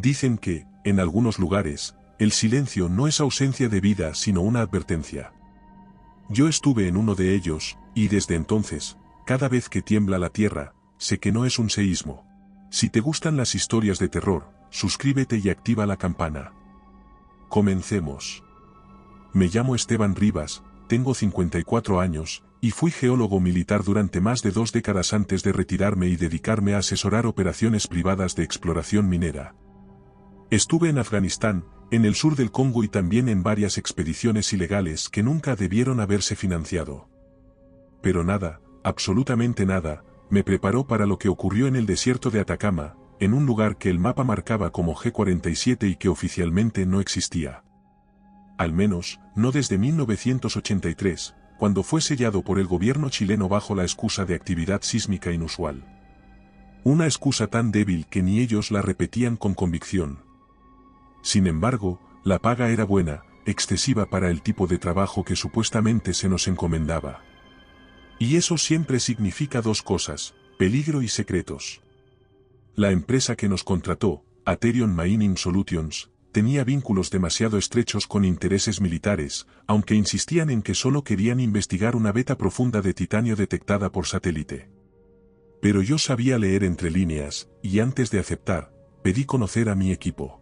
Dicen que, en algunos lugares, el silencio no es ausencia de vida sino una advertencia. Yo estuve en uno de ellos, y desde entonces, cada vez que tiembla la tierra, sé que no es un seísmo. Si te gustan las historias de terror, suscríbete y activa la campana. Comencemos. Me llamo Esteban Rivas, tengo 54 años, y fui geólogo militar durante más de 2 décadas antes de retirarme y dedicarme a asesorar operaciones privadas de exploración minera. Estuve en Afganistán, en el sur del Congo y también en varias expediciones ilegales que nunca debieron haberse financiado. Pero nada, absolutamente nada, me preparó para lo que ocurrió en el desierto de Atacama, en un lugar que el mapa marcaba como G47 y que oficialmente no existía. Al menos, no desde 1983, cuando fue sellado por el gobierno chileno bajo la excusa de actividad sísmica inusual. Una excusa tan débil que ni ellos la repetían con convicción. Sin embargo, la paga era buena, excesiva para el tipo de trabajo que supuestamente se nos encomendaba. Y eso siempre significa 2 cosas, peligro y secretos. La empresa que nos contrató, Aterion Mining Solutions, tenía vínculos demasiado estrechos con intereses militares, aunque insistían en que solo querían investigar una veta profunda de titanio detectada por satélite. Pero yo sabía leer entre líneas, y antes de aceptar, pedí conocer a mi equipo.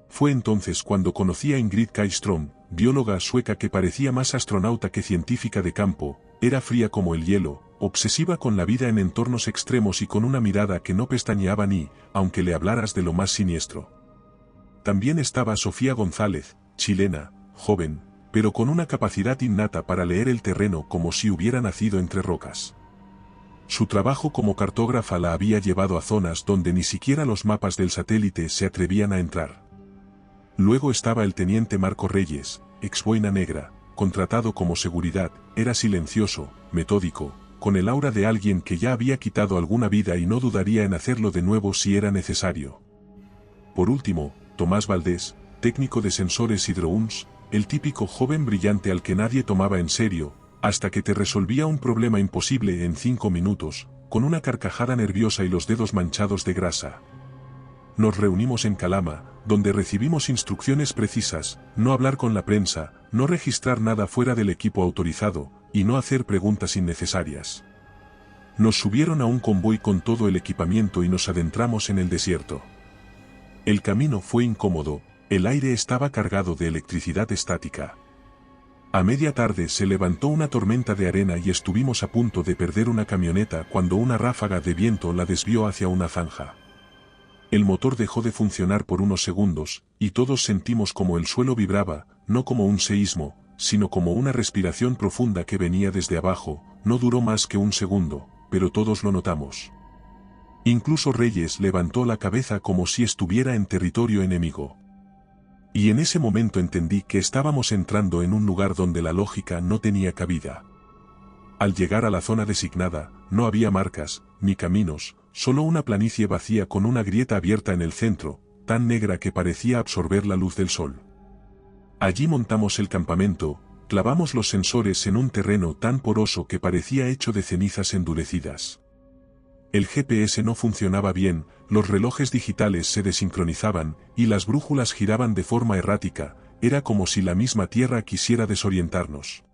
Fue entonces cuando conocí a Ingrid Kajström, bióloga sueca que parecía más astronauta que científica de campo, era fría como el hielo, obsesiva con la vida en entornos extremos y con una mirada que no pestañeaba ni, aunque le hablaras de lo más siniestro. También estaba Sofía González, chilena, joven, pero con una capacidad innata para leer el terreno como si hubiera nacido entre rocas. Su trabajo como cartógrafa la había llevado a zonas donde ni siquiera los mapas del satélite se atrevían a entrar. Luego estaba el teniente Marco Reyes, ex Boina Negra, contratado como seguridad, era silencioso, metódico, con el aura de alguien que ya había quitado alguna vida y no dudaría en hacerlo de nuevo si era necesario. Por último, Tomás Valdés, técnico de sensores y drones, el típico joven brillante al que nadie tomaba en serio, hasta que te resolvía un problema imposible en 5 minutos, con una carcajada nerviosa y los dedos manchados de grasa. Nos reunimos en Calama, donde recibimos instrucciones precisas, no hablar con la prensa, no registrar nada fuera del equipo autorizado, y no hacer preguntas innecesarias. Nos subieron a un convoy con todo el equipamiento y nos adentramos en el desierto. El camino fue incómodo, el aire estaba cargado de electricidad estática. A media tarde se levantó una tormenta de arena y estuvimos a punto de perder una camioneta cuando una ráfaga de viento la desvió hacia una zanja. El motor dejó de funcionar por unos segundos, y todos sentimos como el suelo vibraba, no como un seísmo, sino como una respiración profunda que venía desde abajo. No duró más que un segundo, pero todos lo notamos. Incluso Reyes levantó la cabeza como si estuviera en territorio enemigo. Y en ese momento entendí que estábamos entrando en un lugar donde la lógica no tenía cabida. Al llegar a la zona designada, no había marcas, ni caminos, solo una planicie vacía con una grieta abierta en el centro, tan negra que parecía absorber la luz del sol. Allí montamos el campamento, clavamos los sensores en un terreno tan poroso que parecía hecho de cenizas endurecidas. El GPS no funcionaba bien, los relojes digitales se desincronizaban, y las brújulas giraban de forma errática, era como si la misma Tierra quisiera desorientarnos.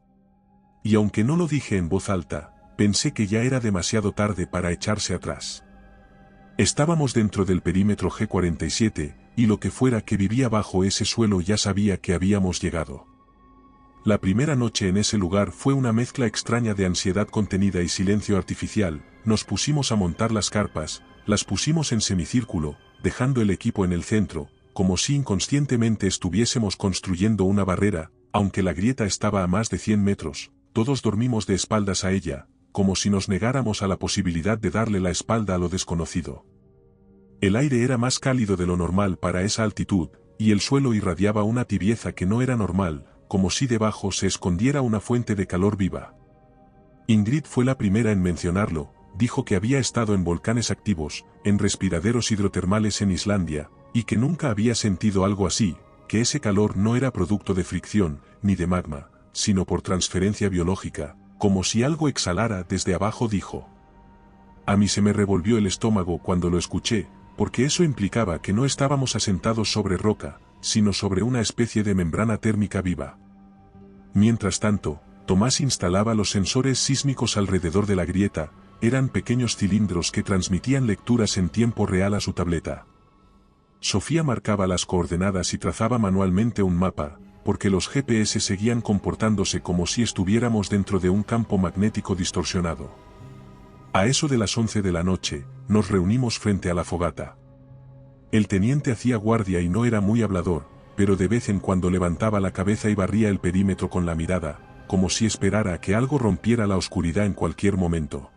Y aunque no lo dije en voz alta, pensé que ya era demasiado tarde para echarse atrás. Estábamos dentro del perímetro G47, y lo que fuera que vivía bajo ese suelo ya sabía que habíamos llegado. La primera noche en ese lugar fue una mezcla extraña de ansiedad contenida y silencio artificial. Nos pusimos a montar las carpas, las pusimos en semicírculo, dejando el equipo en el centro, como si inconscientemente estuviésemos construyendo una barrera, aunque la grieta estaba a más de 100 metros. Todos dormimos de espaldas a ella, como si nos negáramos a la posibilidad de darle la espalda a lo desconocido. El aire era más cálido de lo normal para esa altitud, y el suelo irradiaba una tibieza que no era normal, como si debajo se escondiera una fuente de calor viva. Ingrid fue la primera en mencionarlo, dijo que había estado en volcanes activos, en respiraderos hidrotermales en Islandia, y que nunca había sentido algo así, que ese calor no era producto de fricción, ni de magma, sino por transferencia biológica, como si algo exhalara desde abajo dijo. A mí se me revolvió el estómago cuando lo escuché, porque eso implicaba que no estábamos asentados sobre roca, sino sobre una especie de membrana térmica viva. Mientras tanto, Tomás instalaba los sensores sísmicos alrededor de la grieta. Eran pequeños cilindros que transmitían lecturas en tiempo real a su tableta. Sofía marcaba las coordenadas y trazaba manualmente un mapa, porque los GPS seguían comportándose como si estuviéramos dentro de un campo magnético distorsionado. A eso de las 11 de la noche, nos reunimos frente a la fogata. El teniente hacía guardia y no era muy hablador, pero de vez en cuando levantaba la cabeza y barría el perímetro con la mirada, como si esperara que algo rompiera la oscuridad en cualquier momento.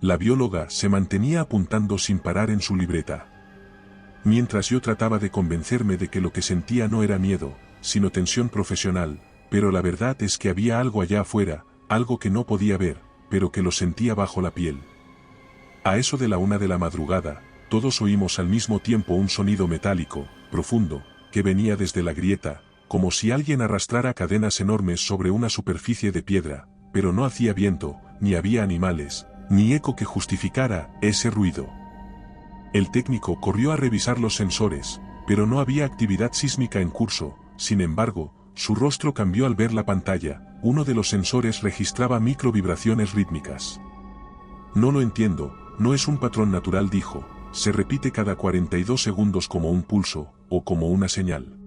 La bióloga se mantenía apuntando sin parar en su libreta. Mientras yo trataba de convencerme de que lo que sentía no era miedo, sino tensión profesional, pero la verdad es que había algo allá afuera, algo que no podía ver, pero que lo sentía bajo la piel. A eso de la 1 de la madrugada, todos oímos al mismo tiempo un sonido metálico, profundo, que venía desde la grieta, como si alguien arrastrara cadenas enormes sobre una superficie de piedra, pero no hacía viento, ni había animales, ni eco que justificara ese ruido. El técnico corrió a revisar los sensores, pero no había actividad sísmica en curso. Sin embargo, su rostro cambió al ver la pantalla. Uno de los sensores registraba microvibraciones rítmicas. No lo entiendo, no es un patrón natural, dijo. Se repite cada 42 segundos como un pulso, o como una señal.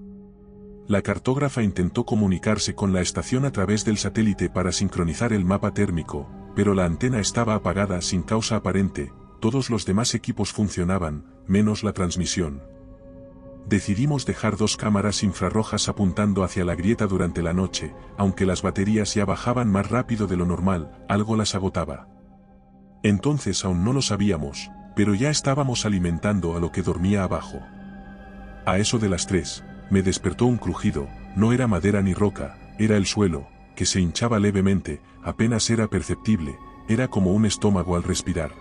La cartógrafa intentó comunicarse con la estación a través del satélite para sincronizar el mapa térmico, pero la antena estaba apagada sin causa aparente. Todos los demás equipos funcionaban, menos la transmisión. Decidimos dejar 2 cámaras infrarrojas apuntando hacia la grieta durante la noche, aunque las baterías ya bajaban más rápido de lo normal, algo las agotaba. Entonces aún no lo sabíamos, pero ya estábamos alimentando a lo que dormía abajo. A eso de las 3, me despertó un crujido. No era madera ni roca, era el suelo, que se hinchaba levemente, apenas era perceptible, era como un estómago al respirar.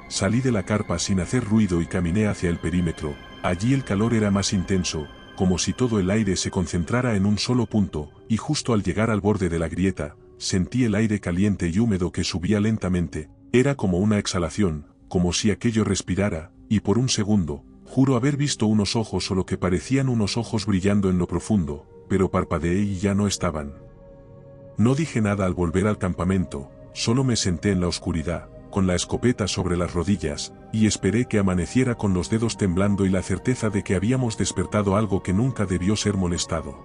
Salí de la carpa sin hacer ruido y caminé hacia el perímetro. Allí el calor era más intenso, como si todo el aire se concentrara en un solo punto, y justo al llegar al borde de la grieta, sentí el aire caliente y húmedo que subía lentamente. Era como una exhalación, como si aquello respirara, y por un segundo, juro haber visto unos ojos o lo que parecían unos ojos brillando en lo profundo, pero parpadeé y ya no estaban. No dije nada al volver al campamento, solo me senté en la oscuridad, con la escopeta sobre las rodillas, y esperé que amaneciera con los dedos temblando y la certeza de que habíamos despertado algo que nunca debió ser molestado.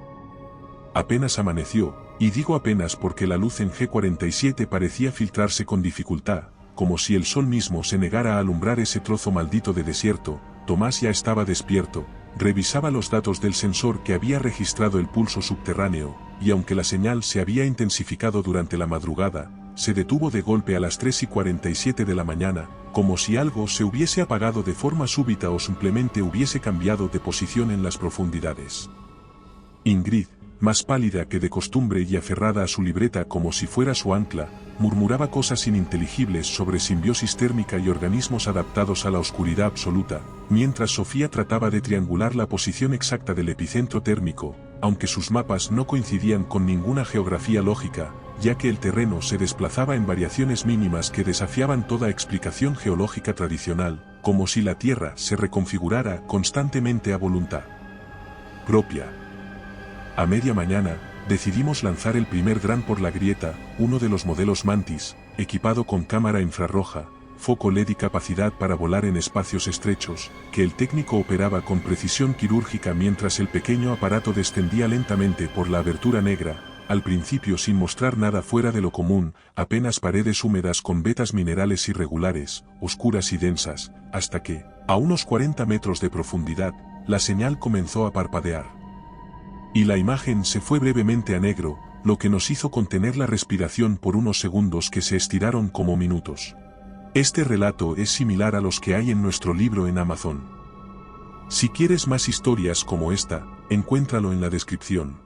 Apenas amaneció, y digo apenas porque la luz en G47 parecía filtrarse con dificultad, como si el sol mismo se negara a alumbrar ese trozo maldito de desierto. Tomás ya estaba despierto, revisaba los datos del sensor que había registrado el pulso subterráneo, y aunque la señal se había intensificado durante la madrugada, se detuvo de golpe a las 3:47 de la mañana, como si algo se hubiese apagado de forma súbita o simplemente hubiese cambiado de posición en las profundidades. Ingrid, más pálida que de costumbre y aferrada a su libreta como si fuera su ancla, murmuraba cosas ininteligibles sobre simbiosis térmica y organismos adaptados a la oscuridad absoluta, mientras Sofía trataba de triangular la posición exacta del epicentro térmico, aunque sus mapas no coincidían con ninguna geografía lógica, ya que el terreno se desplazaba en variaciones mínimas que desafiaban toda explicación geológica tradicional, como si la Tierra se reconfigurara constantemente a voluntad propia. A media mañana, decidimos lanzar el primer dron por la grieta, uno de los modelos Mantis, equipado con cámara infrarroja, foco LED y capacidad para volar en espacios estrechos, que el técnico operaba con precisión quirúrgica mientras el pequeño aparato descendía lentamente por la abertura negra, al principio sin mostrar nada fuera de lo común, apenas paredes húmedas con vetas minerales irregulares, oscuras y densas, hasta que, a unos 40 metros de profundidad, la señal comenzó a parpadear. Y la imagen se fue brevemente a negro, lo que nos hizo contener la respiración por unos segundos que se estiraron como minutos. Este relato es similar a los que hay en nuestro libro en Amazon. Si quieres más historias como esta, encuéntralo en la descripción.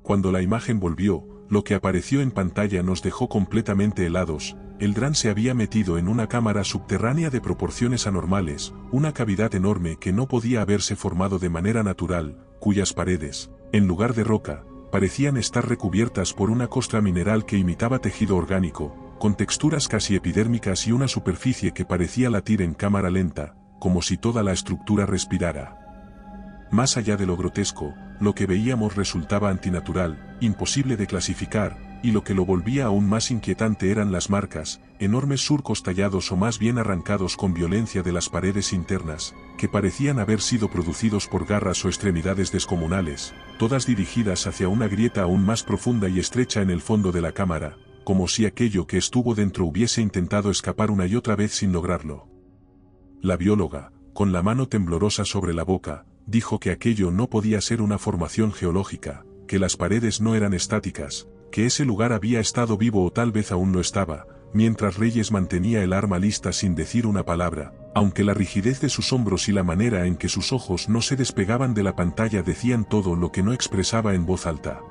Cuando la imagen volvió, lo que apareció en pantalla nos dejó completamente helados. El dron se había metido en una cámara subterránea de proporciones anormales, una cavidad enorme que no podía haberse formado de manera natural, cuyas paredes, en lugar de roca, parecían estar recubiertas por una costra mineral que imitaba tejido orgánico. con texturas casi epidérmicas y una superficie que parecía latir en cámara lenta, como si toda la estructura respirara. Más allá de lo grotesco, lo que veíamos resultaba antinatural, imposible de clasificar, y lo que lo volvía aún más inquietante eran las marcas, enormes surcos tallados o más bien arrancados con violencia de las paredes internas, que parecían haber sido producidos por garras o extremidades descomunales, todas dirigidas hacia una grieta aún más profunda y estrecha en el fondo de la cámara, como si aquello que estuvo dentro hubiese intentado escapar una y otra vez sin lograrlo. La bióloga, con la mano temblorosa sobre la boca, dijo que aquello no podía ser una formación geológica, que las paredes no eran estáticas, que ese lugar había estado vivo o tal vez aún lo estaba, mientras Reyes mantenía el arma lista sin decir una palabra, aunque la rigidez de sus hombros y la manera en que sus ojos no se despegaban de la pantalla decían todo lo que no expresaba en voz alta.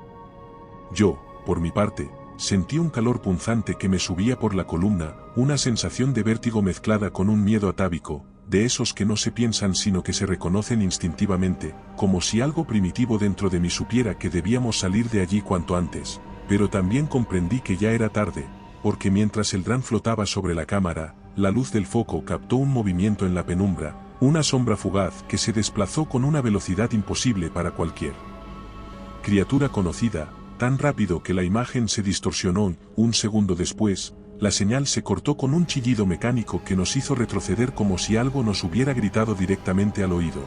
Yo, por mi parte, sentí un calor punzante que me subía por la columna, una sensación de vértigo mezclada con un miedo atávico, de esos que no se piensan sino que se reconocen instintivamente, como si algo primitivo dentro de mí supiera que debíamos salir de allí cuanto antes, pero también comprendí que ya era tarde, porque mientras el dron flotaba sobre la cámara, la luz del foco captó un movimiento en la penumbra, una sombra fugaz que se desplazó con una velocidad imposible para cualquier criatura conocida, tan rápido que la imagen se distorsionó. Un segundo después, la señal se cortó con un chillido mecánico que nos hizo retroceder como si algo nos hubiera gritado directamente al oído.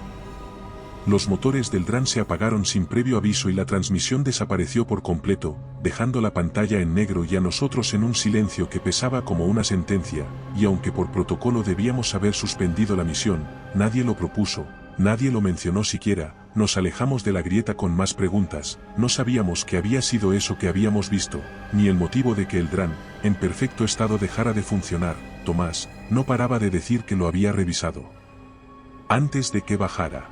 Los motores del dron se apagaron sin previo aviso y la transmisión desapareció por completo, dejando la pantalla en negro y a nosotros en un silencio que pesaba como una sentencia, y aunque por protocolo debíamos haber suspendido la misión, nadie lo propuso, nadie lo mencionó siquiera. Nos alejamos de la grieta con más preguntas, no sabíamos qué había sido eso que habíamos visto, ni el motivo de que el dron, en perfecto estado, dejara de funcionar. Tomás no paraba de decir que lo había revisado antes de que bajara.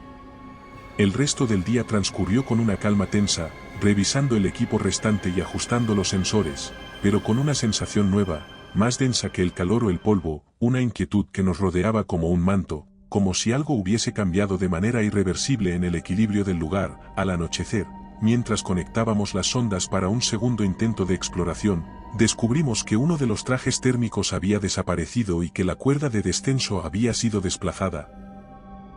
El resto del día transcurrió con una calma tensa, revisando el equipo restante y ajustando los sensores, pero con una sensación nueva, más densa que el calor o el polvo, una inquietud que nos rodeaba como un manto, como si algo hubiese cambiado de manera irreversible en el equilibrio del lugar. Al anochecer, mientras conectábamos las sondas para un segundo intento de exploración, descubrimos que uno de los trajes térmicos había desaparecido y que la cuerda de descenso había sido desplazada.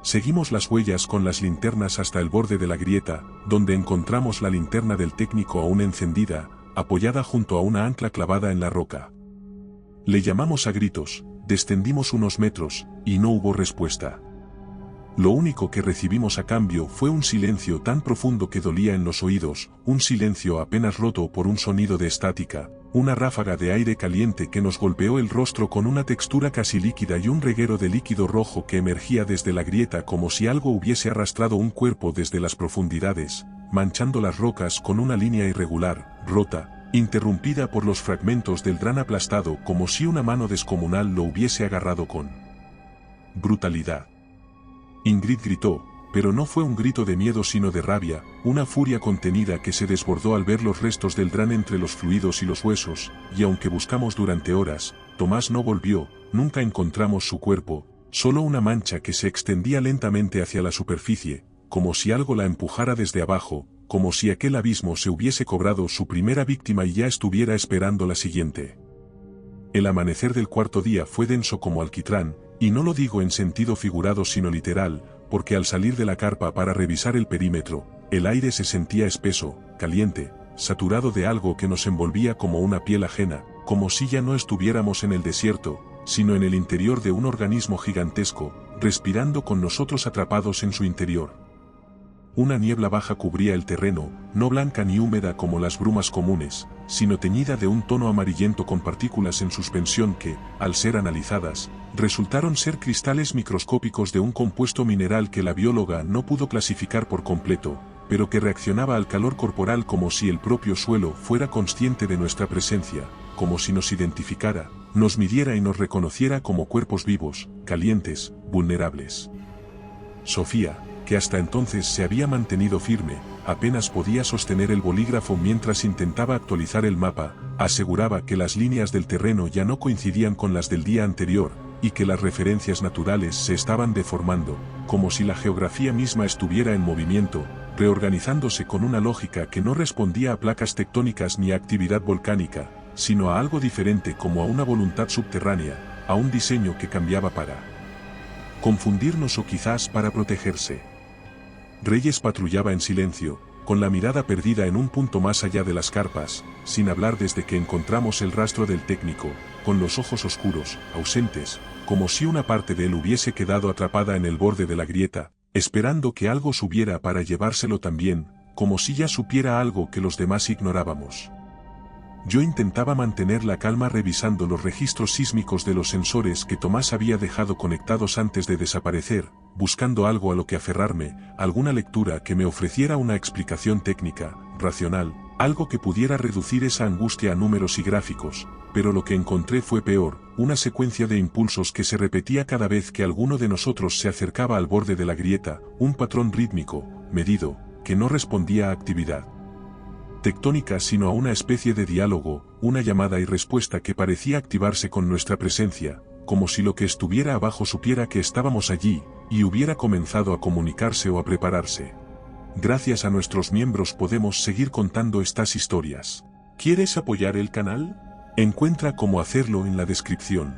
Seguimos las huellas con las linternas hasta el borde de la grieta, donde encontramos la linterna del técnico aún encendida, apoyada junto a una ancla clavada en la roca. Le llamamos a gritos, descendimos unos metros, y no hubo respuesta. Lo único que recibimos a cambio fue un silencio tan profundo que dolía en los oídos, un silencio apenas roto por un sonido de estática, una ráfaga de aire caliente que nos golpeó el rostro con una textura casi líquida y un reguero de líquido rojo que emergía desde la grieta como si algo hubiese arrastrado un cuerpo desde las profundidades, manchando las rocas con una línea irregular, rota, interrumpida por los fragmentos del dron aplastado como si una mano descomunal lo hubiese agarrado con brutalidad. Ingrid gritó, pero no fue un grito de miedo sino de rabia, una furia contenida que se desbordó al ver los restos del dron entre los fluidos y los huesos, y aunque buscamos durante horas, Tomás no volvió, nunca encontramos su cuerpo, solo una mancha que se extendía lentamente hacia la superficie, como si algo la empujara desde abajo, como si aquel abismo se hubiese cobrado su primera víctima y ya estuviera esperando la siguiente. El amanecer del cuarto día fue denso como alquitrán, y no lo digo en sentido figurado sino literal, porque al salir de la carpa para revisar el perímetro, el aire se sentía espeso, caliente, saturado de algo que nos envolvía como una piel ajena, como si ya no estuviéramos en el desierto, sino en el interior de un organismo gigantesco, respirando con nosotros atrapados en su interior. Una niebla baja cubría el terreno, no blanca ni húmeda como las brumas comunes, sino teñida de un tono amarillento con partículas en suspensión que, al ser analizadas, resultaron ser cristales microscópicos de un compuesto mineral que la bióloga no pudo clasificar por completo, pero que reaccionaba al calor corporal como si el propio suelo fuera consciente de nuestra presencia, como si nos identificara, nos midiera y nos reconociera como cuerpos vivos, calientes, vulnerables. Sofía, que hasta entonces se había mantenido firme, apenas podía sostener el bolígrafo mientras intentaba actualizar el mapa, aseguraba que las líneas del terreno ya no coincidían con las del día anterior, y que las referencias naturales se estaban deformando, como si la geografía misma estuviera en movimiento, reorganizándose con una lógica que no respondía a placas tectónicas ni a actividad volcánica, sino a algo diferente, como a una voluntad subterránea, a un diseño que cambiaba para confundirnos o quizás para protegerse. Reyes patrullaba en silencio, con la mirada perdida en un punto más allá de las carpas, sin hablar desde que encontramos el rastro del técnico, con los ojos oscuros, ausentes, como si una parte de él hubiese quedado atrapada en el borde de la grieta, esperando que algo subiera para llevárselo también, como si ya supiera algo que los demás ignorábamos. Yo intentaba mantener la calma revisando los registros sísmicos de los sensores que Tomás había dejado conectados antes de desaparecer, buscando algo a lo que aferrarme, alguna lectura que me ofreciera una explicación técnica, racional, algo que pudiera reducir esa angustia a números y gráficos, pero lo que encontré fue peor, una secuencia de impulsos que se repetía cada vez que alguno de nosotros se acercaba al borde de la grieta, un patrón rítmico, medido, que no respondía a actividad tectónica sino a una especie de diálogo, una llamada y respuesta que parecía activarse con nuestra presencia, como si lo que estuviera abajo supiera que estábamos allí, y hubiera comenzado a comunicarse o a prepararse. Gracias a nuestros miembros podemos seguir contando estas historias. ¿Quieres apoyar el canal? Encuentra cómo hacerlo en la descripción.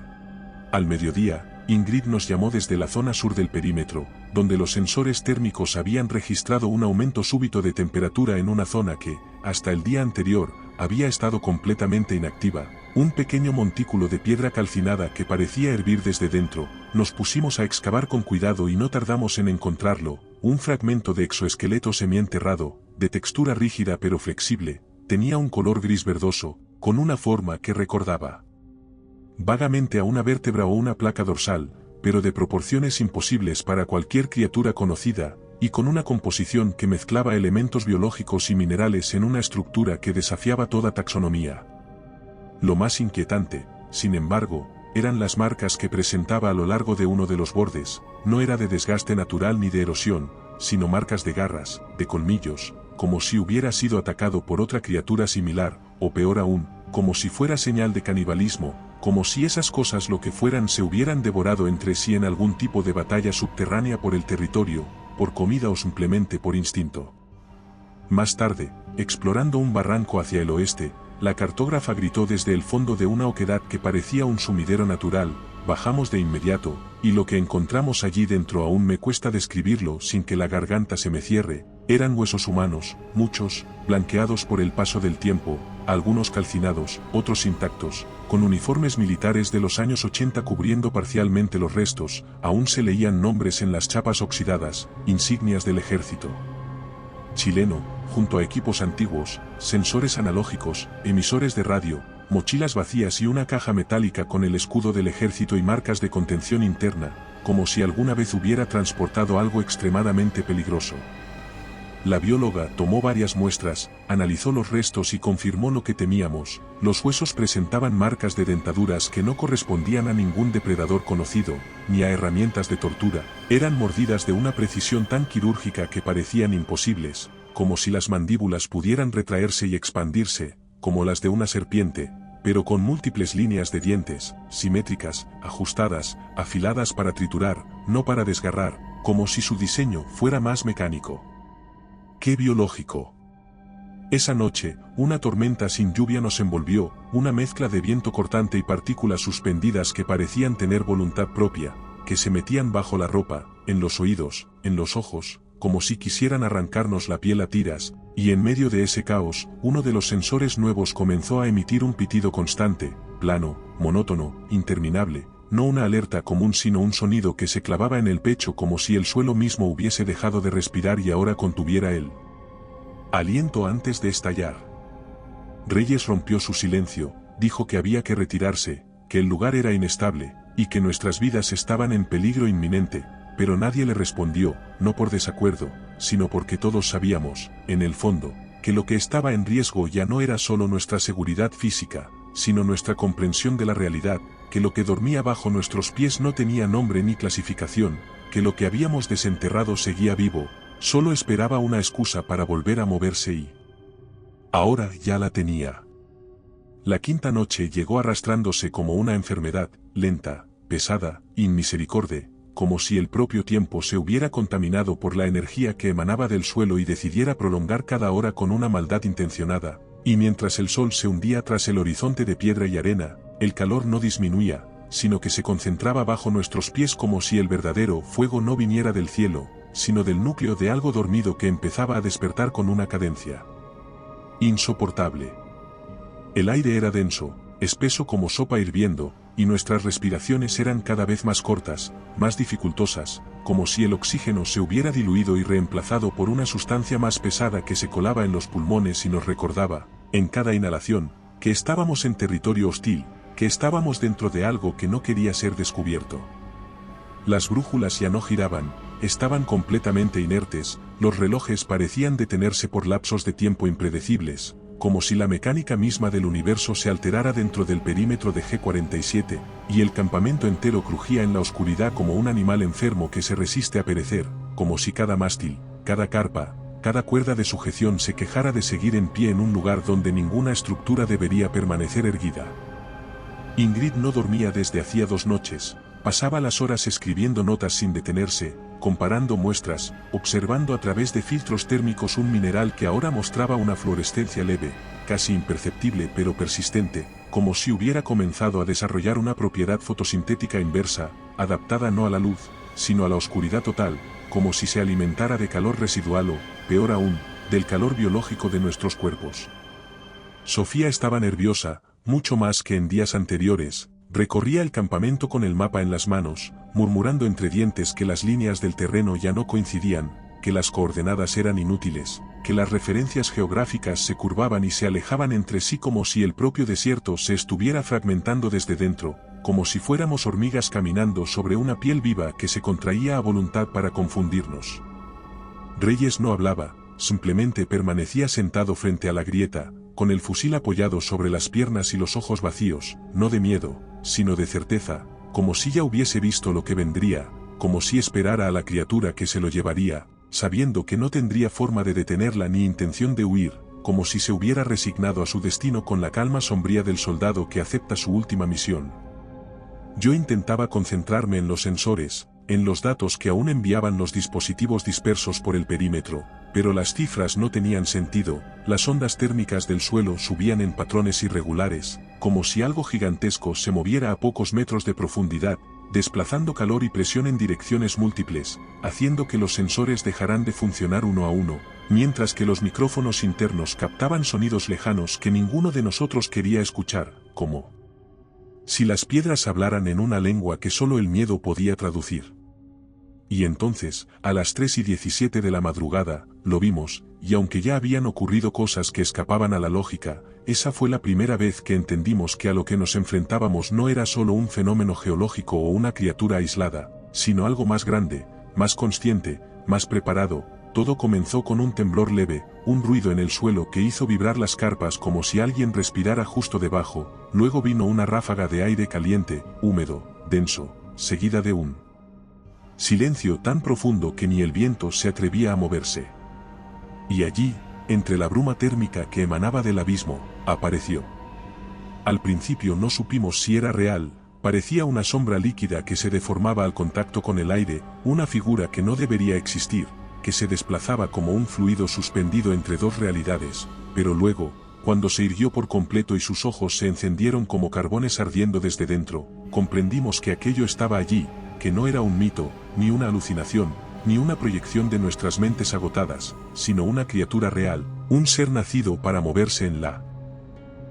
Al mediodía, Ingrid nos llamó desde la zona sur del perímetro, donde los sensores térmicos habían registrado un aumento súbito de temperatura en una zona que, hasta el día anterior, había estado completamente inactiva, un pequeño montículo de piedra calcinada que parecía hervir desde dentro. Nos pusimos a excavar con cuidado y no tardamos en encontrarlo, un fragmento de exoesqueleto semienterrado, de textura rígida pero flexible, tenía un color gris verdoso, con una forma que recordaba vagamente a una vértebra o una placa dorsal, pero de proporciones imposibles para cualquier criatura conocida, y con una composición que mezclaba elementos biológicos y minerales en una estructura que desafiaba toda taxonomía. Lo más inquietante, sin embargo, eran las marcas que presentaba a lo largo de uno de los bordes, no era de desgaste natural ni de erosión, sino marcas de garras, de colmillos, como si hubiera sido atacado por otra criatura similar, o peor aún, como si fuera señal de canibalismo, como si esas cosas lo que fueran se hubieran devorado entre sí en algún tipo de batalla subterránea por el territorio, por comida o simplemente por instinto. Más tarde, explorando un barranco hacia el oeste, la cartógrafa gritó desde el fondo de una oquedad que parecía un sumidero natural. Bajamos de inmediato, y lo que encontramos allí dentro aún me cuesta describirlo sin que la garganta se me cierre, eran huesos humanos, muchos, blanqueados por el paso del tiempo, algunos calcinados, otros intactos, con uniformes militares de los años 80 cubriendo parcialmente los restos, aún se leían nombres en las chapas oxidadas, insignias del ejército chileno, junto a equipos antiguos, sensores analógicos, emisores de radio, mochilas vacías y una caja metálica con el escudo del ejército y marcas de contención interna, como si alguna vez hubiera transportado algo extremadamente peligroso. La bióloga tomó varias muestras, analizó los restos y confirmó lo que temíamos, los huesos presentaban marcas de dentaduras que no correspondían a ningún depredador conocido, ni a herramientas de tortura, eran mordidas de una precisión tan quirúrgica que parecían imposibles, como si las mandíbulas pudieran retraerse y expandirse, como las de una serpiente, pero con múltiples líneas de dientes, simétricas, ajustadas, afiladas para triturar, no para desgarrar, como si su diseño fuera más mecánico. ¡Qué biológico! Esa noche, una tormenta sin lluvia nos envolvió, una mezcla de viento cortante y partículas suspendidas que parecían tener voluntad propia, que se metían bajo la ropa, en los oídos, en los ojos, como si quisieran arrancarnos la piel a tiras, y en medio de ese caos, uno de los sensores nuevos comenzó a emitir un pitido constante, plano, monótono, interminable, no una alerta común sino un sonido que se clavaba en el pecho como si el suelo mismo hubiese dejado de respirar y ahora contuviera el aliento antes de estallar. Reyes rompió su silencio, dijo que había que retirarse, que el lugar era inestable, y que nuestras vidas estaban en peligro inminente, pero nadie le respondió, no por desacuerdo, sino porque todos sabíamos, en el fondo, que lo que estaba en riesgo ya no era solo nuestra seguridad física, sino nuestra comprensión de la realidad, que lo que dormía bajo nuestros pies no tenía nombre ni clasificación, que lo que habíamos desenterrado seguía vivo, solo esperaba una excusa para volver a moverse y ahora ya la tenía. La quinta noche llegó arrastrándose como una enfermedad, lenta, pesada, inmisericorde, como si el propio tiempo se hubiera contaminado por la energía que emanaba del suelo y decidiera prolongar cada hora con una maldad intencionada, Y mientras el sol se hundía tras el horizonte de piedra y arena, el calor no disminuía, sino que se concentraba bajo nuestros pies como si el verdadero fuego no viniera del cielo, sino del núcleo de algo dormido que empezaba a despertar con una cadencia insoportable. El aire era denso, espeso como sopa hirviendo, y nuestras respiraciones eran cada vez más cortas, más dificultosas, como si el oxígeno se hubiera diluido y reemplazado por una sustancia más pesada que se colaba en los pulmones y nos recordaba, en cada inhalación, que estábamos en territorio hostil, que estábamos dentro de algo que no quería ser descubierto. Las brújulas ya no giraban, estaban completamente inertes, los relojes parecían detenerse por lapsos de tiempo impredecibles, como si la mecánica misma del universo se alterara dentro del perímetro de G47, y el campamento entero crujía en la oscuridad como un animal enfermo que se resiste a perecer, como si cada mástil, cada carpa, cada cuerda de sujeción se quejara de seguir en pie en un lugar donde ninguna estructura debería permanecer erguida. Ingrid no dormía desde hacía 2 noches, pasaba las horas escribiendo notas sin detenerse, comparando muestras, observando a través de filtros térmicos un mineral que ahora mostraba una fluorescencia leve, casi imperceptible pero persistente, como si hubiera comenzado a desarrollar una propiedad fotosintética inversa, adaptada no a la luz, sino a la oscuridad total, como si se alimentara de calor residual o, peor aún, del calor biológico de nuestros cuerpos. Sofía estaba nerviosa, mucho más que en días anteriores. Recorría el campamento con el mapa en las manos, murmurando entre dientes que las líneas del terreno ya no coincidían, que las coordenadas eran inútiles, que las referencias geográficas se curvaban y se alejaban entre sí como si el propio desierto se estuviera fragmentando desde dentro, como si fuéramos hormigas caminando sobre una piel viva que se contraía a voluntad para confundirnos. Reyes no hablaba, simplemente permanecía sentado frente a la grieta, con el fusil apoyado sobre las piernas y los ojos vacíos, no de miedo, sino de certeza, como si ya hubiese visto lo que vendría, como si esperara a la criatura que se lo llevaría, sabiendo que no tendría forma de detenerla ni intención de huir, como si se hubiera resignado a su destino con la calma sombría del soldado que acepta su última misión. Yo intentaba concentrarme en los sensores, en los datos que aún enviaban los dispositivos dispersos por el perímetro, pero las cifras no tenían sentido, las ondas térmicas del suelo subían en patrones irregulares, como si algo gigantesco se moviera a pocos metros de profundidad, desplazando calor y presión en direcciones múltiples, haciendo que los sensores dejaran de funcionar uno a uno, mientras que los micrófonos internos captaban sonidos lejanos que ninguno de nosotros quería escuchar, como si las piedras hablaran en una lengua que solo el miedo podía traducir. Y entonces, a las 3:17 de la madrugada, lo vimos, y aunque ya habían ocurrido cosas que escapaban a la lógica, esa fue la primera vez que entendimos que a lo que nos enfrentábamos no era solo un fenómeno geológico o una criatura aislada, sino algo más grande, más consciente, más preparado. Todo comenzó con un temblor leve, un ruido en el suelo que hizo vibrar las carpas como si alguien respirara justo debajo, luego vino una ráfaga de aire caliente, húmedo, denso, seguida de un silencio tan profundo que ni el viento se atrevía a moverse. Y allí, entre la bruma térmica que emanaba del abismo, apareció. Al principio no supimos si era real, parecía una sombra líquida que se deformaba al contacto con el aire, una figura que no debería existir, que se desplazaba como un fluido suspendido entre dos realidades, pero luego, cuando se irguió por completo y sus ojos se encendieron como carbones ardiendo desde dentro, comprendimos que aquello estaba allí, que no era un mito, ni una alucinación, ni una proyección de nuestras mentes agotadas, sino una criatura real, un ser nacido para moverse en la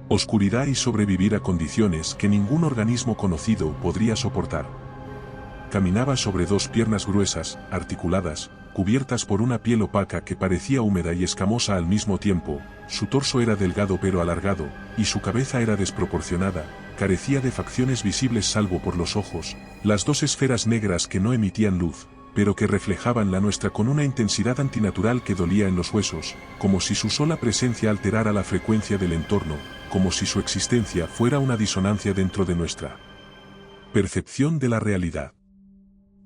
oscuridad y sobrevivir a condiciones que ningún organismo conocido podría soportar. Caminaba sobre 2 piernas gruesas, articuladas, cubiertas por una piel opaca que parecía húmeda y escamosa al mismo tiempo, su torso era delgado pero alargado, y su cabeza era desproporcionada, carecía de facciones visibles salvo por los ojos, las 2 esferas negras que no emitían luz, pero que reflejaban la nuestra con una intensidad antinatural que dolía en los huesos, como si su sola presencia alterara la frecuencia del entorno, como si su existencia fuera una disonancia dentro de nuestra percepción de la realidad.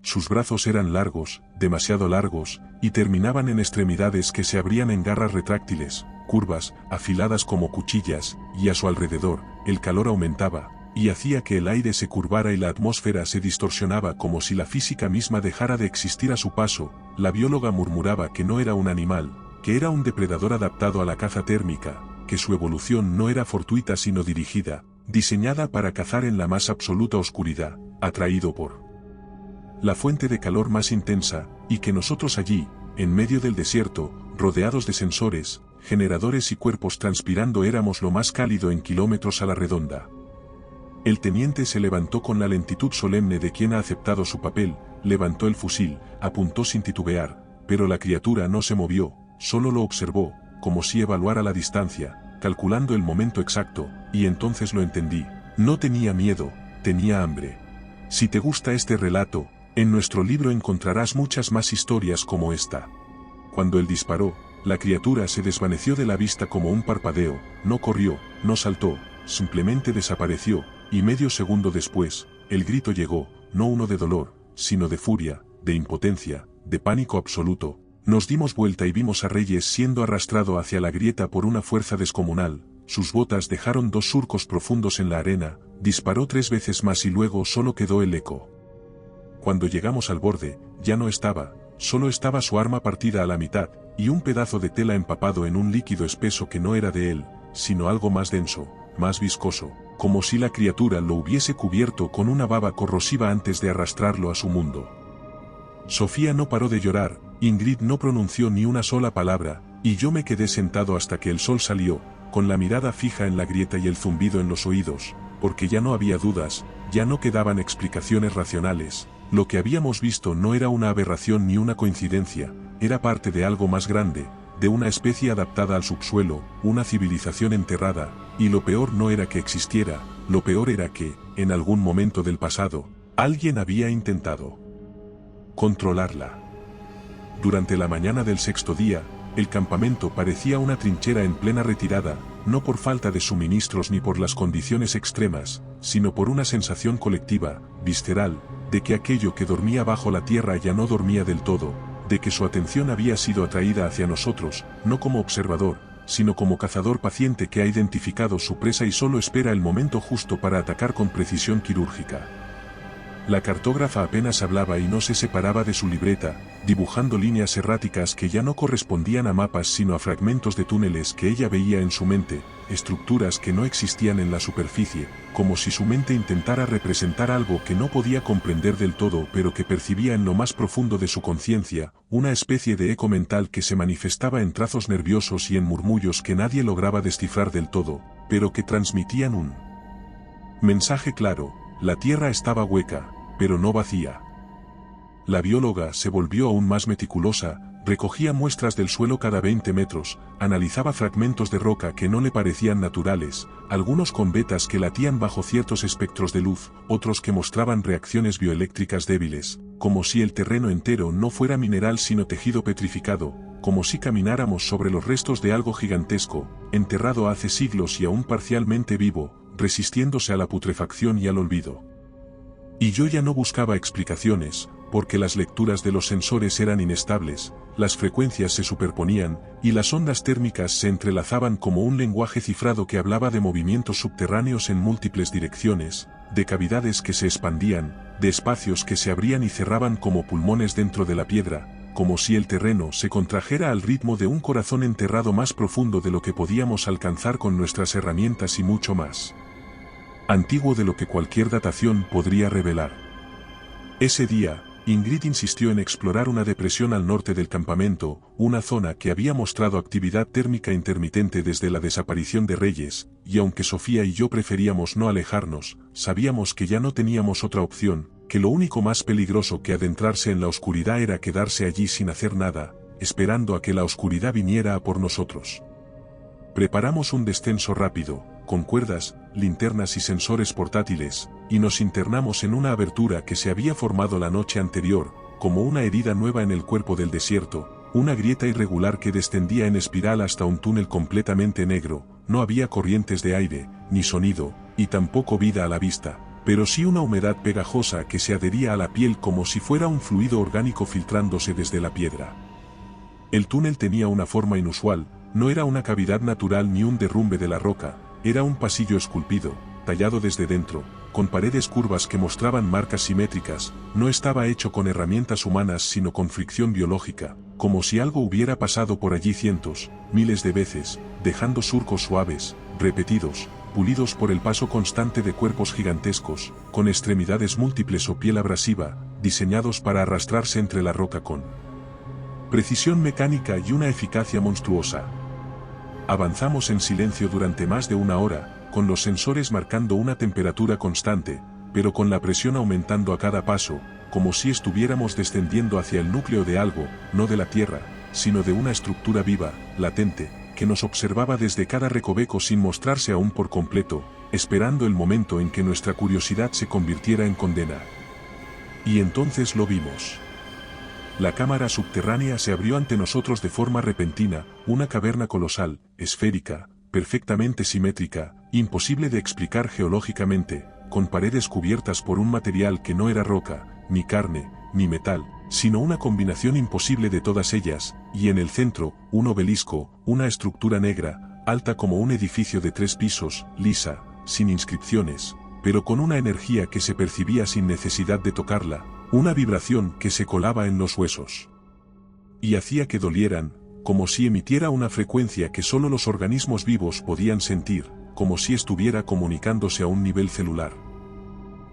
Sus brazos eran largos, demasiado largos, y terminaban en extremidades que se abrían en garras retráctiles, curvas, afiladas como cuchillas, y a su alrededor, el calor aumentaba, y hacía que el aire se curvara y la atmósfera se distorsionaba como si la física misma dejara de existir a su paso. La bióloga murmuraba que no era un animal, que era un depredador adaptado a la caza térmica, que su evolución no era fortuita sino dirigida, diseñada para cazar en la más absoluta oscuridad, atraído por la fuente de calor más intensa, y que nosotros allí, en medio del desierto, rodeados de sensores, generadores y cuerpos transpirando éramos lo más cálido en kilómetros a la redonda. El teniente se levantó con la lentitud solemne de quien ha aceptado su papel, levantó el fusil, apuntó sin titubear, pero la criatura no se movió, solo lo observó, como si evaluara la distancia, calculando el momento exacto, y entonces lo entendí. No tenía miedo, tenía hambre. Si te gusta este relato, en nuestro libro encontrarás muchas más historias como esta. Cuando él disparó, la criatura se desvaneció de la vista como un parpadeo, no corrió, no saltó, simplemente desapareció, y medio segundo después, el grito llegó, no uno de dolor, sino de furia, de impotencia, de pánico absoluto. Nos dimos vuelta y vimos a Reyes siendo arrastrado hacia la grieta por una fuerza descomunal, sus botas dejaron 2 surcos profundos en la arena, disparó 3 veces más y luego solo quedó el eco. Cuando llegamos al borde, ya no estaba, solo estaba su arma partida a la mitad, y un pedazo de tela empapado en un líquido espeso que no era de él, sino algo más denso, más viscoso, como si la criatura lo hubiese cubierto con una baba corrosiva antes de arrastrarlo a su mundo. Sofía no paró de llorar, Ingrid no pronunció ni una sola palabra, y yo me quedé sentado hasta que el sol salió, con la mirada fija en la grieta y el zumbido en los oídos, porque ya no había dudas, ya no quedaban explicaciones racionales. Lo que habíamos visto no era una aberración ni una coincidencia, era parte de algo más grande, de una especie adaptada al subsuelo, una civilización enterrada, y lo peor no era que existiera, lo peor era que, en algún momento del pasado, alguien había intentado controlarla. Durante la mañana del 6º día, el campamento parecía una trinchera en plena retirada, no por falta de suministros ni por las condiciones extremas, sino por una sensación colectiva, visceral, de que aquello que dormía bajo la tierra ya no dormía del todo, de que su atención había sido atraída hacia nosotros, no como observador, sino como cazador paciente que ha identificado su presa y solo espera el momento justo para atacar con precisión quirúrgica. La cartógrafa apenas hablaba y no se separaba de su libreta, dibujando líneas erráticas que ya no correspondían a mapas sino a fragmentos de túneles que ella veía en su mente, estructuras que no existían en la superficie, como si su mente intentara representar algo que no podía comprender del todo pero que percibía en lo más profundo de su conciencia, una especie de eco mental que se manifestaba en trazos nerviosos y en murmullos que nadie lograba descifrar del todo, pero que transmitían un mensaje claro: la tierra estaba hueca, pero no vacía. La bióloga se volvió aún más meticulosa, recogía muestras del suelo cada 20 metros, analizaba fragmentos de roca que no le parecían naturales, algunos con vetas que latían bajo ciertos espectros de luz, otros que mostraban reacciones bioeléctricas débiles, como si el terreno entero no fuera mineral sino tejido petrificado, como si camináramos sobre los restos de algo gigantesco, enterrado hace siglos y aún parcialmente vivo, resistiéndose a la putrefacción y al olvido. Y yo ya no buscaba explicaciones, porque las lecturas de los sensores eran inestables, las frecuencias se superponían, y las ondas térmicas se entrelazaban como un lenguaje cifrado que hablaba de movimientos subterráneos en múltiples direcciones, de cavidades que se expandían, de espacios que se abrían y cerraban como pulmones dentro de la piedra, como si el terreno se contrajera al ritmo de un corazón enterrado más profundo de lo que podíamos alcanzar con nuestras herramientas y mucho más antiguo de lo que cualquier datación podría revelar. Ese día, Ingrid insistió en explorar una depresión al norte del campamento, una zona que había mostrado actividad térmica intermitente desde la desaparición de Reyes, y aunque Sofía y yo preferíamos no alejarnos, sabíamos que ya no teníamos otra opción, que lo único más peligroso que adentrarse en la oscuridad era quedarse allí sin hacer nada, esperando a que la oscuridad viniera a por nosotros. Preparamos un descenso rápido, con cuerdas, linternas y sensores portátiles, y nos internamos en una abertura que se había formado la noche anterior, como una herida nueva en el cuerpo del desierto, una grieta irregular que descendía en espiral hasta un túnel completamente negro. No había corrientes de aire, ni sonido, y tampoco vida a la vista, pero sí una humedad pegajosa que se adhería a la piel como si fuera un fluido orgánico filtrándose desde la piedra. El túnel tenía una forma inusual, no era una cavidad natural ni un derrumbe de la roca, era un pasillo esculpido, tallado desde dentro, con paredes curvas que mostraban marcas simétricas. No estaba hecho con herramientas humanas sino con fricción biológica, como si algo hubiera pasado por allí cientos, miles de veces, dejando surcos suaves, repetidos, pulidos por el paso constante de cuerpos gigantescos, con extremidades múltiples o piel abrasiva, diseñados para arrastrarse entre la roca con precisión mecánica y una eficacia monstruosa. Avanzamos en silencio durante más de una hora, con los sensores marcando una temperatura constante, pero con la presión aumentando a cada paso, como si estuviéramos descendiendo hacia el núcleo de algo, no de la Tierra, sino de una estructura viva, latente, que nos observaba desde cada recoveco sin mostrarse aún por completo, esperando el momento en que nuestra curiosidad se convirtiera en condena. Y entonces lo vimos. La cámara subterránea se abrió ante nosotros de forma repentina, una caverna colosal, esférica, perfectamente simétrica, imposible de explicar geológicamente, con paredes cubiertas por un material que no era roca, ni carne, ni metal, sino una combinación imposible de todas ellas, y en el centro, un obelisco, una estructura negra, alta como un edificio de 3 pisos, lisa, sin inscripciones, pero con una energía que se percibía sin necesidad de tocarla, una vibración que se colaba en los huesos. Y hacía que dolieran, como si emitiera una frecuencia que solo los organismos vivos podían sentir, como si estuviera comunicándose a un nivel celular.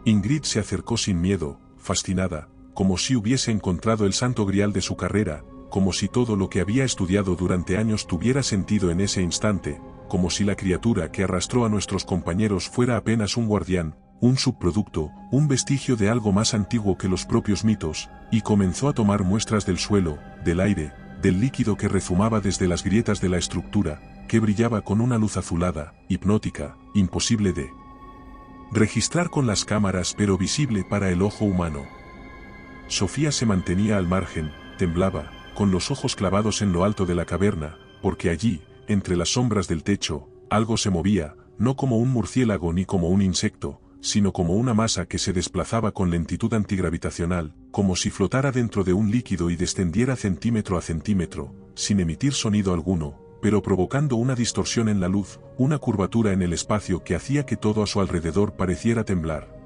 Ingrid se acercó sin miedo, fascinada, como si hubiese encontrado el santo grial de su carrera, como si todo lo que había estudiado durante años tuviera sentido en ese instante, como si la criatura que arrastró a nuestros compañeros fuera apenas un guardián, un subproducto, un vestigio de algo más antiguo que los propios mitos, y comenzó a tomar muestras del suelo, del aire, del líquido que rezumaba desde las grietas de la estructura, que brillaba con una luz azulada, hipnótica, imposible de registrar con las cámaras pero visible para el ojo humano. Sofía se mantenía al margen, temblaba, con los ojos clavados en lo alto de la caverna, porque allí, entre las sombras del techo, algo se movía, no como un murciélago ni como un insecto, sino como una masa que se desplazaba con lentitud antigravitacional, como si flotara dentro de un líquido y descendiera centímetro a centímetro, sin emitir sonido alguno, pero provocando una distorsión en la luz, una curvatura en el espacio que hacía que todo a su alrededor pareciera temblar.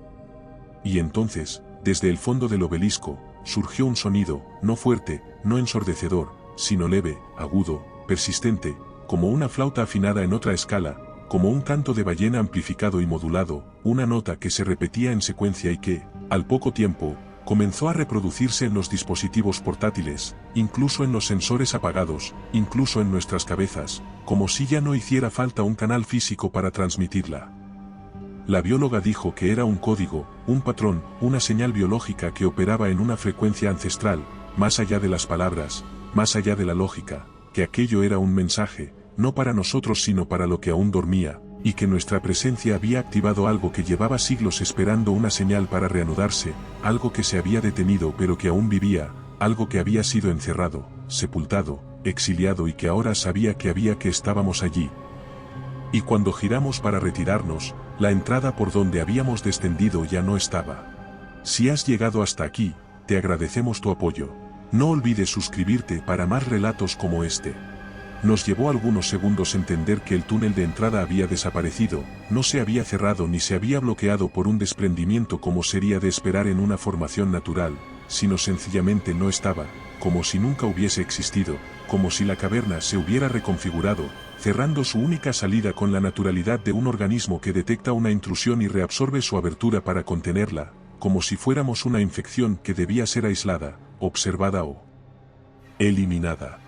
Y entonces, desde el fondo del obelisco, surgió un sonido, no fuerte, no ensordecedor, sino leve, agudo, persistente, como una flauta afinada en otra escala, como un canto de ballena amplificado y modulado, una nota que se repetía en secuencia y que, al poco tiempo, comenzó a reproducirse en los dispositivos portátiles, incluso en los sensores apagados, incluso en nuestras cabezas, como si ya no hiciera falta un canal físico para transmitirla. La bióloga dijo que era un código, un patrón, una señal biológica que operaba en una frecuencia ancestral, más allá de las palabras, más allá de la lógica, que aquello era un mensaje, no para nosotros sino para lo que aún dormía, y que nuestra presencia había activado algo que llevaba siglos esperando una señal para reanudarse, algo que se había detenido pero que aún vivía, algo que había sido encerrado, sepultado, exiliado y que ahora sabía que estábamos allí. Y cuando giramos para retirarnos, la entrada por donde habíamos descendido ya no estaba. Si has llegado hasta aquí, te agradecemos tu apoyo. No olvides suscribirte para más relatos como este. Nos llevó algunos segundos entender que el túnel de entrada había desaparecido, no se había cerrado ni se había bloqueado por un desprendimiento como sería de esperar en una formación natural, sino sencillamente no estaba, como si nunca hubiese existido, como si la caverna se hubiera reconfigurado, cerrando su única salida con la naturalidad de un organismo que detecta una intrusión y reabsorbe su abertura para contenerla, como si fuéramos una infección que debía ser aislada, observada o eliminada.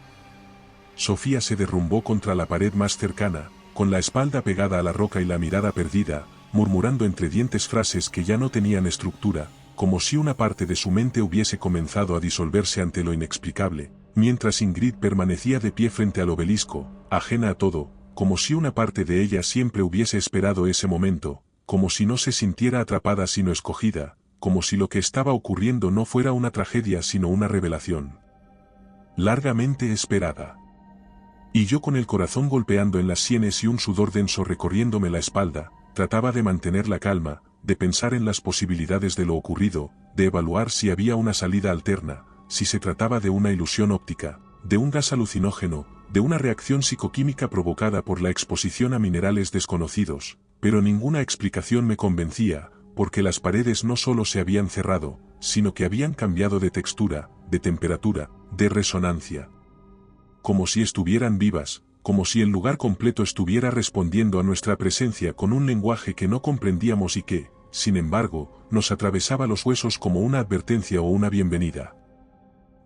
Sofía se derrumbó contra la pared más cercana, con la espalda pegada a la roca y la mirada perdida, murmurando entre dientes frases que ya no tenían estructura, como si una parte de su mente hubiese comenzado a disolverse ante lo inexplicable, mientras Ingrid permanecía de pie frente al obelisco, ajena a todo, como si una parte de ella siempre hubiese esperado ese momento, como si no se sintiera atrapada sino escogida, como si lo que estaba ocurriendo no fuera una tragedia sino una revelación largamente esperada. Y yo con el corazón golpeando en las sienes y un sudor denso recorriéndome la espalda, trataba de mantener la calma, de pensar en las posibilidades de lo ocurrido, de evaluar si había una salida alterna, si se trataba de una ilusión óptica, de un gas alucinógeno, de una reacción psicoquímica provocada por la exposición a minerales desconocidos, pero ninguna explicación me convencía, porque las paredes no solo se habían cerrado, sino que habían cambiado de textura, de temperatura, de resonancia. Como si estuvieran vivas, como si el lugar completo estuviera respondiendo a nuestra presencia con un lenguaje que no comprendíamos y que, sin embargo, nos atravesaba los huesos como una advertencia o una bienvenida.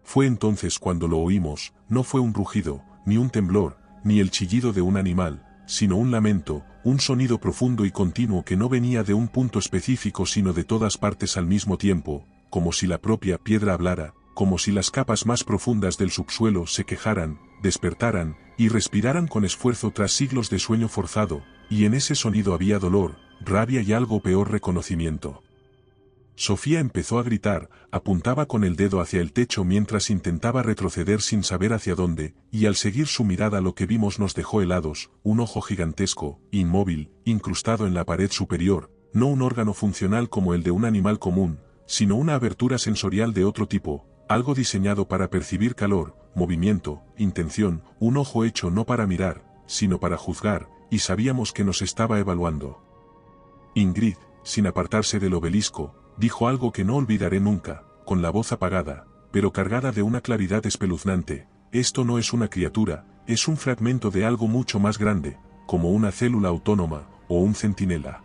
Fue entonces cuando lo oímos, no fue un rugido, ni un temblor, ni el chillido de un animal, sino un lamento, un sonido profundo y continuo que no venía de un punto específico sino de todas partes al mismo tiempo, como si la propia piedra hablara, como si las capas más profundas del subsuelo se quejaran, despertaran, y respiraran con esfuerzo tras siglos de sueño forzado, y en ese sonido había dolor, rabia y algo peor, reconocimiento. Sofía empezó a gritar, apuntaba con el dedo hacia el techo mientras intentaba retroceder sin saber hacia dónde, y al seguir su mirada lo que vimos nos dejó helados, un ojo gigantesco, inmóvil, incrustado en la pared superior, no un órgano funcional como el de un animal común, sino una abertura sensorial de otro tipo, algo diseñado para percibir calor, movimiento, intención, un ojo hecho no para mirar, sino para juzgar, y sabíamos que nos estaba evaluando. Ingrid, sin apartarse del obelisco, dijo algo que no olvidaré nunca, con la voz apagada, pero cargada de una claridad espeluznante: esto no es una criatura, es un fragmento de algo mucho más grande, como una célula autónoma, o un centinela.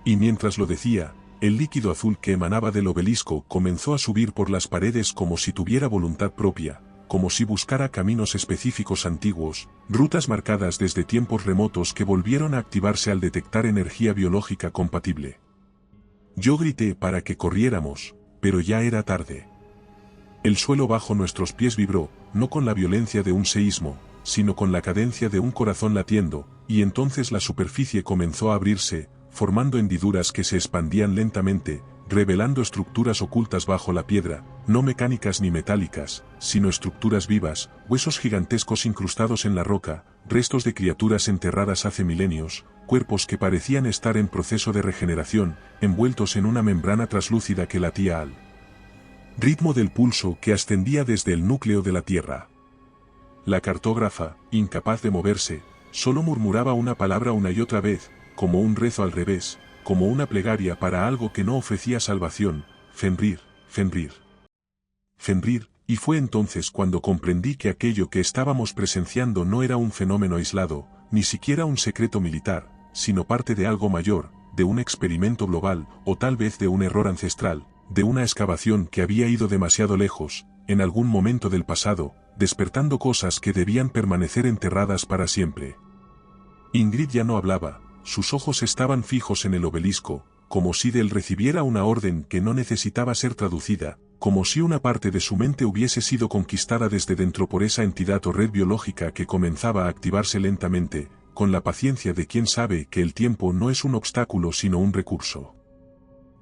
Y mientras lo decía, el líquido azul que emanaba del obelisco comenzó a subir por las paredes como si tuviera voluntad propia, como si buscara caminos específicos antiguos, rutas marcadas desde tiempos remotos que volvieron a activarse al detectar energía biológica compatible. Yo grité para que corriéramos, pero ya era tarde. El suelo bajo nuestros pies vibró, no con la violencia de un seísmo, sino con la cadencia de un corazón latiendo, y entonces la superficie comenzó a abrirse, formando hendiduras que se expandían lentamente, revelando estructuras ocultas bajo la piedra, no mecánicas ni metálicas, sino estructuras vivas, huesos gigantescos incrustados en la roca, restos de criaturas enterradas hace milenios, cuerpos que parecían estar en proceso de regeneración, envueltos en una membrana traslúcida que latía al ritmo del pulso que ascendía desde el núcleo de la Tierra. La cartógrafa, incapaz de moverse, solo murmuraba una palabra una y otra vez, como un rezo al revés, como una plegaria para algo que no ofrecía salvación: Fenrir, Fenrir. Fenrir, y fue entonces cuando comprendí que aquello que estábamos presenciando no era un fenómeno aislado, ni siquiera un secreto militar, sino parte de algo mayor, de un experimento global, o tal vez de un error ancestral, de una excavación que había ido demasiado lejos, en algún momento del pasado, despertando cosas que debían permanecer enterradas para siempre. Ingrid ya no hablaba, sus ojos estaban fijos en el obelisco, como si de él recibiera una orden que no necesitaba ser traducida, como si una parte de su mente hubiese sido conquistada desde dentro por esa entidad o red biológica que comenzaba a activarse lentamente, con la paciencia de quien sabe que el tiempo no es un obstáculo sino un recurso.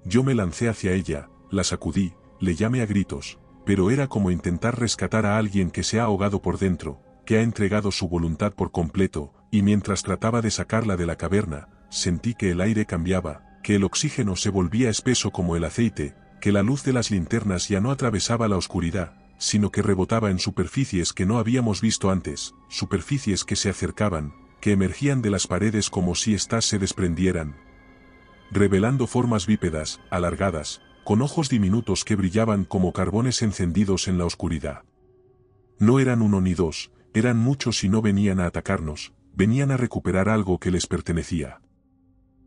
Yo me lancé hacia ella, la sacudí, le llamé a gritos, pero era como intentar rescatar a alguien que se ha ahogado por dentro, que ha entregado su voluntad por completo, y mientras trataba de sacarla de la caverna, sentí que el aire cambiaba, que el oxígeno se volvía espeso como el aceite, que la luz de las linternas ya no atravesaba la oscuridad, sino que rebotaba en superficies que no habíamos visto antes, superficies que se acercaban, que emergían de las paredes como si éstas se desprendieran, revelando formas bípedas, alargadas, con ojos diminutos que brillaban como carbones encendidos en la oscuridad. No eran uno ni dos, eran muchos y no venían a atacarnos, venían a recuperar algo que les pertenecía.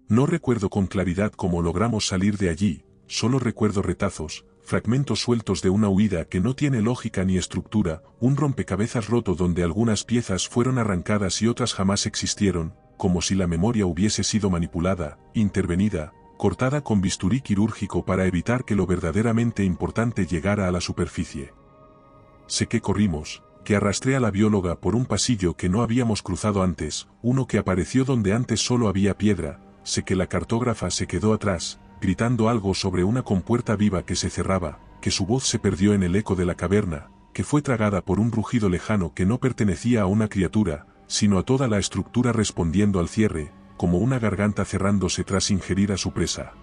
No recuerdo con claridad cómo logramos salir de allí, solo recuerdo retazos, fragmentos sueltos de una huida que no tiene lógica ni estructura, un rompecabezas roto donde algunas piezas fueron arrancadas y otras jamás existieron, como si la memoria hubiese sido manipulada, intervenida, cortada con bisturí quirúrgico para evitar que lo verdaderamente importante llegara a la superficie. Sé que corrimos, que arrastré a la bióloga por un pasillo que no habíamos cruzado antes, uno que apareció donde antes solo había piedra. Sé que la cartógrafa se quedó atrás, gritando algo sobre una compuerta viva que se cerraba, que su voz se perdió en el eco de la caverna, que fue tragada por un rugido lejano que no pertenecía a una criatura, sino a toda la estructura respondiendo al cierre, como una garganta cerrándose tras ingerir a su presa.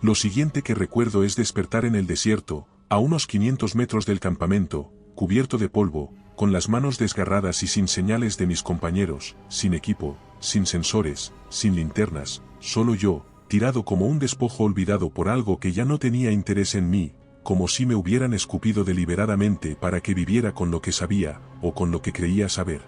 Lo siguiente que recuerdo es despertar en el desierto, a unos 500 metros del campamento, cubierto de polvo, con las manos desgarradas y sin señales de mis compañeros, sin equipo, sin sensores, sin linternas, solo yo, tirado como un despojo olvidado por algo que ya no tenía interés en mí, como si me hubieran escupido deliberadamente para que viviera con lo que sabía, o con lo que creía saber.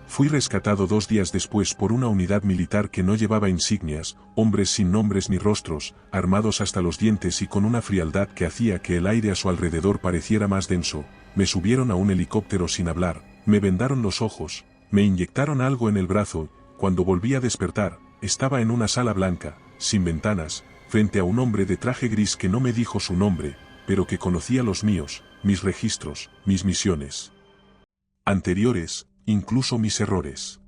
Fui rescatado 2 días después por una unidad militar que no llevaba insignias, hombres sin nombres ni rostros, armados hasta los dientes y con una frialdad que hacía que el aire a su alrededor pareciera más denso. Me subieron a un helicóptero sin hablar, me vendaron los ojos, me inyectaron algo en el brazo. Cuando volví a despertar, estaba en una sala blanca, sin ventanas, frente a un hombre de traje gris que no me dijo su nombre, pero que conocía los míos, mis registros, mis misiones anteriores, incluso mis errores.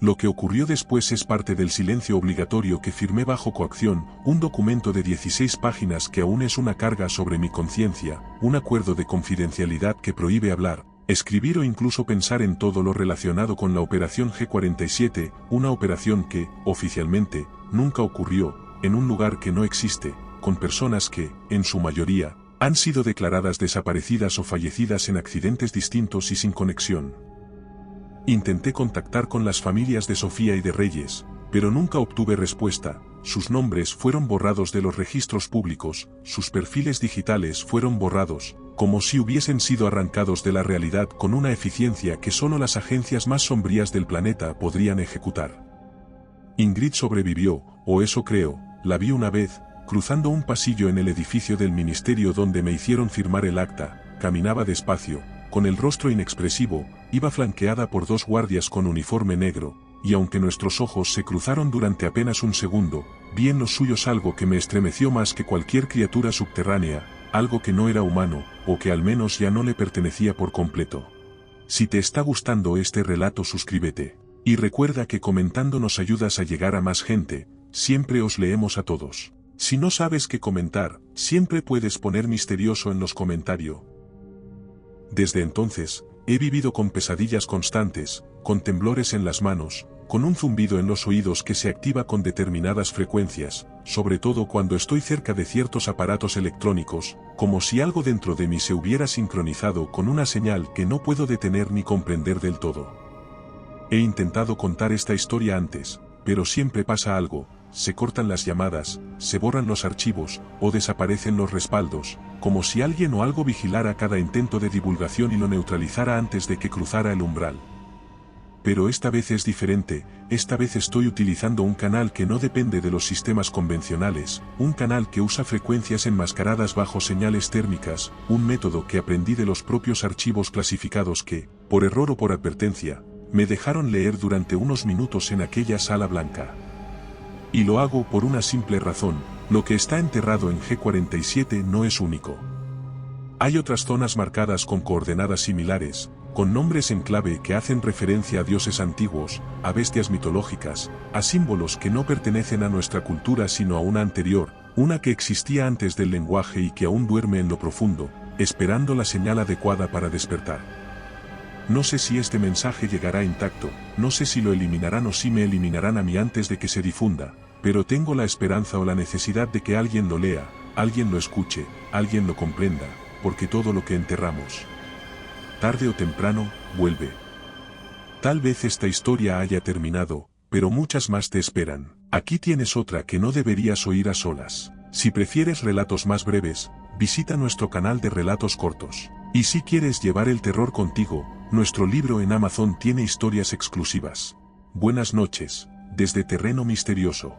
Lo que ocurrió después es parte del silencio obligatorio que firmé bajo coacción, un documento de 16 páginas que aún es una carga sobre mi conciencia, un acuerdo de confidencialidad que prohíbe hablar, escribir o incluso pensar en todo lo relacionado con la Operación G47, una operación que, oficialmente, nunca ocurrió, en un lugar que no existe, con personas que, en su mayoría, han sido declaradas desaparecidas o fallecidas en accidentes distintos y sin conexión. Intenté contactar con las familias de Sofía y de Reyes, pero nunca obtuve respuesta. Sus nombres fueron borrados de los registros públicos, sus perfiles digitales fueron borrados, como si hubiesen sido arrancados de la realidad con una eficiencia que solo las agencias más sombrías del planeta podrían ejecutar. Ingrid sobrevivió, o eso creo, la vi una vez, cruzando un pasillo en el edificio del ministerio donde me hicieron firmar el acta, caminaba despacio, con el rostro inexpresivo, iba flanqueada por 2 guardias con uniforme negro, y aunque nuestros ojos se cruzaron durante apenas un segundo, vi en los suyos algo que me estremeció más que cualquier criatura subterránea, algo que no era humano, o que al menos ya no le pertenecía por completo. Si te está gustando este relato, suscríbete. Y recuerda que comentando nos ayudas a llegar a más gente, siempre os leemos a todos. Si no sabes qué comentar, siempre puedes poner misterioso en los comentarios. Desde entonces, he vivido con pesadillas constantes, con temblores en las manos, con un zumbido en los oídos que se activa con determinadas frecuencias, sobre todo cuando estoy cerca de ciertos aparatos electrónicos, como si algo dentro de mí se hubiera sincronizado con una señal que no puedo detener ni comprender del todo. He intentado contar esta historia antes, pero siempre pasa algo. Se cortan las llamadas, se borran los archivos, o desaparecen los respaldos, como si alguien o algo vigilara cada intento de divulgación y lo neutralizara antes de que cruzara el umbral. Pero esta vez es diferente, esta vez estoy utilizando un canal que no depende de los sistemas convencionales, un canal que usa frecuencias enmascaradas bajo señales térmicas, un método que aprendí de los propios archivos clasificados que, por error o por advertencia, me dejaron leer durante unos minutos en aquella sala blanca. Y lo hago por una simple razón, lo que está enterrado en G47 no es único. Hay otras zonas marcadas con coordenadas similares, con nombres en clave que hacen referencia a dioses antiguos, a bestias mitológicas, a símbolos que no pertenecen a nuestra cultura sino a una anterior, una que existía antes del lenguaje y que aún duerme en lo profundo, esperando la señal adecuada para despertar. No sé si este mensaje llegará intacto, no sé si lo eliminarán o si me eliminarán a mí antes de que se difunda, pero tengo la esperanza o la necesidad de que alguien lo lea, alguien lo escuche, alguien lo comprenda, porque todo lo que enterramos, tarde o temprano, vuelve. Tal vez esta historia haya terminado, pero muchas más te esperan. Aquí tienes otra que no deberías oír a solas. Si prefieres relatos más breves, visita nuestro canal de relatos cortos. Y si quieres llevar el terror contigo, nuestro libro en Amazon tiene historias exclusivas. Buenas noches, desde Terreno Misterioso.